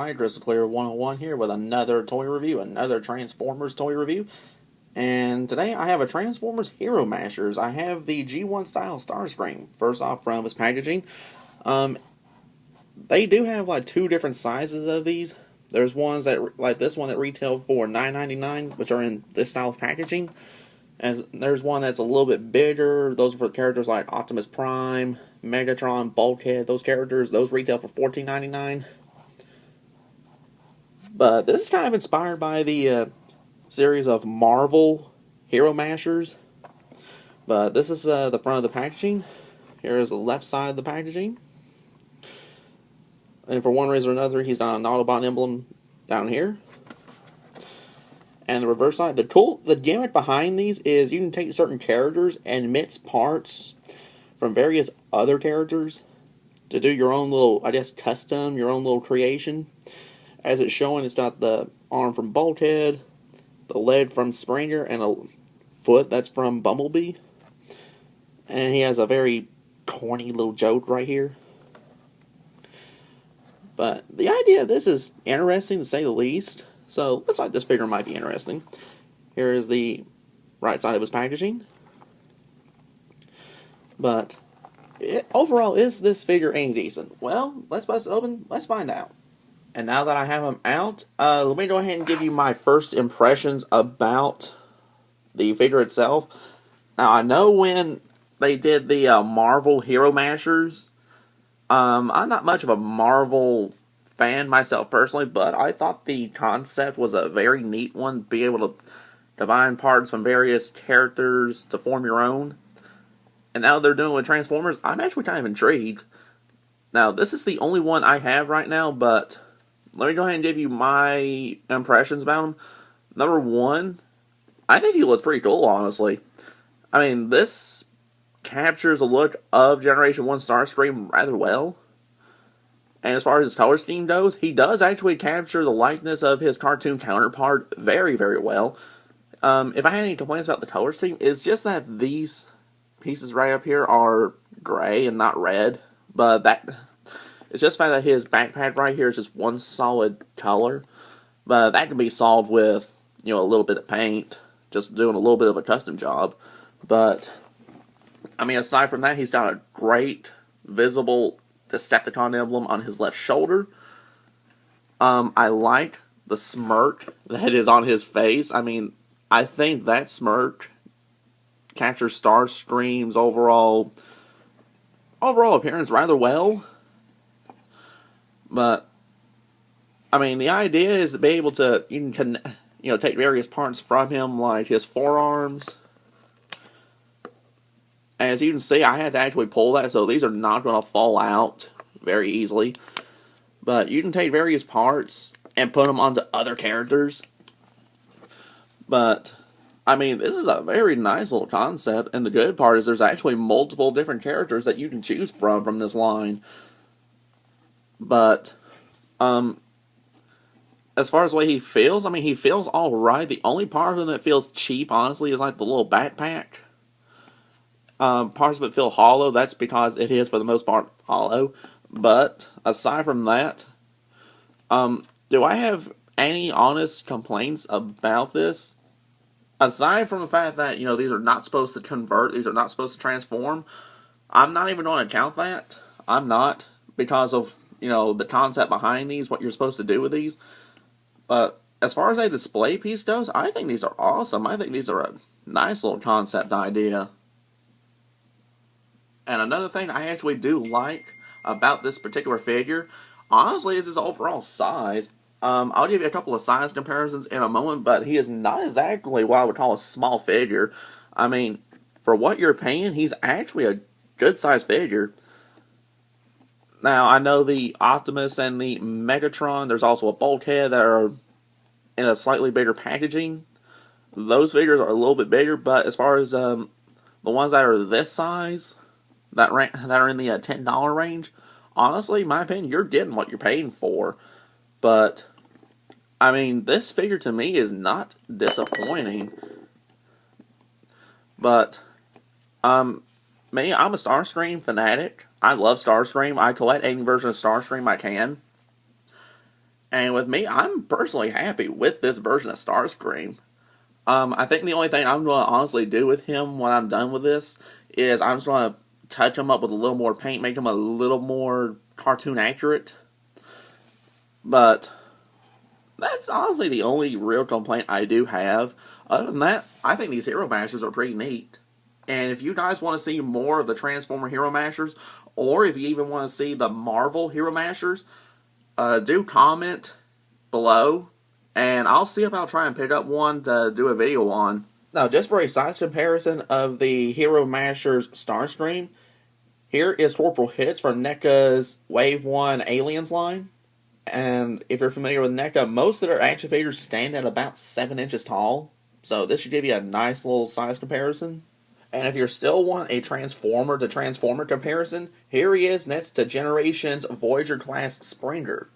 everybody, Christolclear101 here with another toy review, another Transformers toy review. And today I have a Transformers Hero Mashers. I have the G1 style Starscream. First off, from his packaging. They do have like two different sizes of these. There's ones that, like this one that retail for $9.99, which are in this style of packaging. And there's one that's a little bit bigger. Those are for characters like Optimus Prime, Megatron, Bulkhead. Those characters, those retail for $14.99. But this is kind of inspired by the series of Marvel Hero Mashers. But this is the front of the packaging. Here is the left side of the packaging. And for one reason or another, he's got an Autobot emblem down here. And the reverse side, the gimmick behind these is you can take certain characters and mix parts from various other characters to do your own little, I guess, custom, your own little creation. As it's showing, it's got the arm from Bulkhead, the leg from Springer, and a foot that's from Bumblebee. And he has a very corny little joke right here. But the idea of this is interesting to say the least. So, looks like this figure might be interesting. Here is the right side of his packaging. But, overall, is this figure any decent? Well, let's bust it open. Let's find out. And now that I have him out, let me go ahead and give you my first impressions about the figure itself. Now, I know when they did the Marvel Hero Mashers, I'm not much of a Marvel fan myself personally, but I thought the concept was a very neat one, be able to combine parts from various characters to form your own. And now they're doing it with Transformers. I'm actually kind of intrigued. Now, this is the only one I have right now, but let me go ahead and give you my impressions about him. Number one, I think he looks pretty cool, honestly. I mean, this captures the look of Generation 1 Starscream rather well. And as far as his color scheme goes, he does actually capture the likeness of his cartoon counterpart very, very well. If I had any complaints about the color scheme, it's just that these pieces right up here are gray and not red. But it's just the fact that his backpack right here is just one solid color. But that can be solved with, a little bit of paint, just doing a little bit of a custom job. But I mean, aside from that, he's got a great visible Decepticon emblem on his left shoulder. I like the smirk that is on his face. I mean, I think that smirk captures Starscream's overall appearance rather well. But I mean, the idea is to be able to take various parts from him, like his forearms. As you can see, I had to actually pull that, so these are not going to fall out very easily. But you can take various parts and put them onto other characters. But, I mean, this is a very nice little concept, and the good part is there's actually multiple different characters that you can choose from this line. But, as far as the way he feels, I mean, he feels alright. The only part of him that feels cheap, honestly, is like the little backpack. Parts of it feel hollow. That's because it is, for the most part, hollow. But, aside from that, do I have any honest complaints about this? Aside from the fact that, these are not supposed to convert, these are not supposed to transform, I'm not even going to count that. I'm not, because of, the concept behind these, what you're supposed to do with these. But, as far as a display piece goes, I think these are awesome. I think these are a nice little concept idea. And another thing I actually do like about this particular figure, honestly, is his overall size. I'll give you a couple of size comparisons in a moment, but he is not exactly what I would call a small figure. I mean, for what you're paying, he's actually a good-sized figure. Now, I know the Optimus and the Megatron, there's also a Bulkhead that are in a slightly bigger packaging. Those figures are a little bit bigger, but as far as the ones that are this size, that are in the $10 range, honestly, in my opinion, you're getting what you're paying for. But, I mean, this figure to me is not disappointing. But, me, I'm a Starscream fanatic. I love Starscream. I collect any version of Starscream I can. And with me, I'm personally happy with this version of Starscream. I think the only thing I'm going to honestly do with him when I'm done with this is I'm just going to touch him up with a little more paint, make him a little more cartoon accurate. But that's honestly the only real complaint I do have. Other than that, I think these Hero Mashers are pretty neat. And if you guys want to see more of the Transformer Hero Mashers, or if you even want to see the Marvel Hero Mashers, do comment below, and I'll see if I'll try and pick up one to do a video on. Now, just for a size comparison of the Hero Mashers Starscream, here is Corporal Hits from NECA's Wave 1 Aliens line. And if you're familiar with NECA, most of their action figures stand at about 7 inches tall. So this should give you a nice little size comparison. And if you still want a Transformer to Transformer comparison, here he is next to Generation's Voyager class Springer.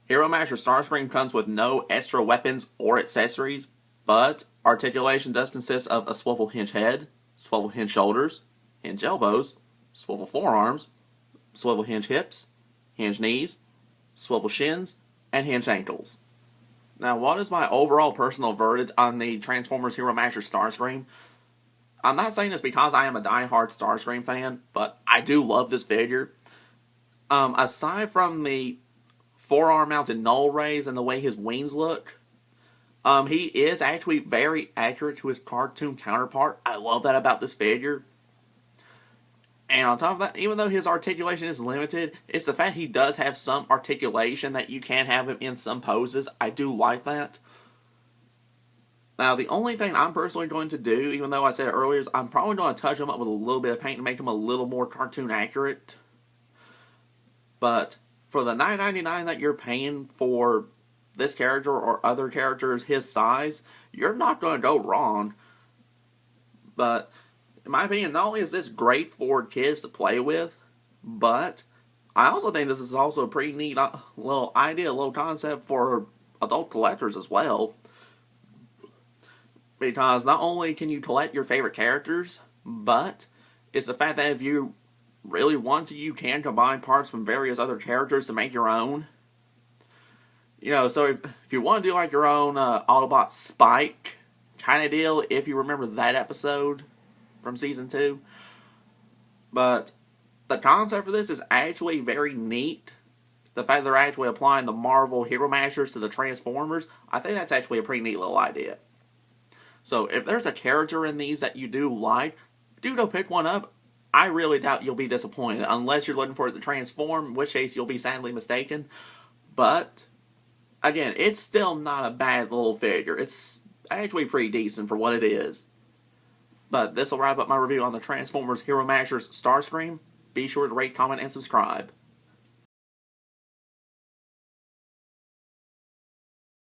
Hero Masher Starscream comes with no extra weapons or accessories, but articulation does consist of a swivel hinge head, swivel hinge shoulders, hinge elbows, swivel forearms, swivel hinge hips, hinge knees, swivel shins, and hinge ankles. Now, what is my overall personal verdict on the Transformers Hero Masher Starscream? I'm not saying this because I am a die-hard Starscream fan, but I do love this figure. Aside from the forearm-mounted null rays and the way his wings look, he is actually very accurate to his cartoon counterpart. I love that about this figure. And on top of that, even though his articulation is limited, it's the fact he does have some articulation that you can have him in some poses. I do like that. Now, the only thing I'm personally going to do, even though I said it earlier, is I'm probably going to touch him up with a little bit of paint to make him a little more cartoon accurate. But for the $9.99 that you're paying for this character or other characters his size, you're not going to go wrong. But in my opinion, not only is this great for kids to play with, but I also think this is also a pretty neat little idea, a little concept for adult collectors as well. Because not only can you collect your favorite characters, but it's the fact that if you really want to, you can combine parts from various other characters to make your own. You know, so if you want to do like your own Autobot Spike kind of deal, if you remember that episode from Season 2. But the concept for this is actually very neat. The fact that they're actually applying the Marvel Hero Mashers to the Transformers, I think that's actually a pretty neat little idea. So if there's a character in these that you do like, do go pick one up. I really doubt you'll be disappointed, unless you're looking for it to transform, in which case you'll be sadly mistaken. But again, it's still not a bad little figure. It's actually pretty decent for what it is. But this will wrap up my review on the Transformers Hero Mashers Starscream. Be sure to rate, comment, and subscribe.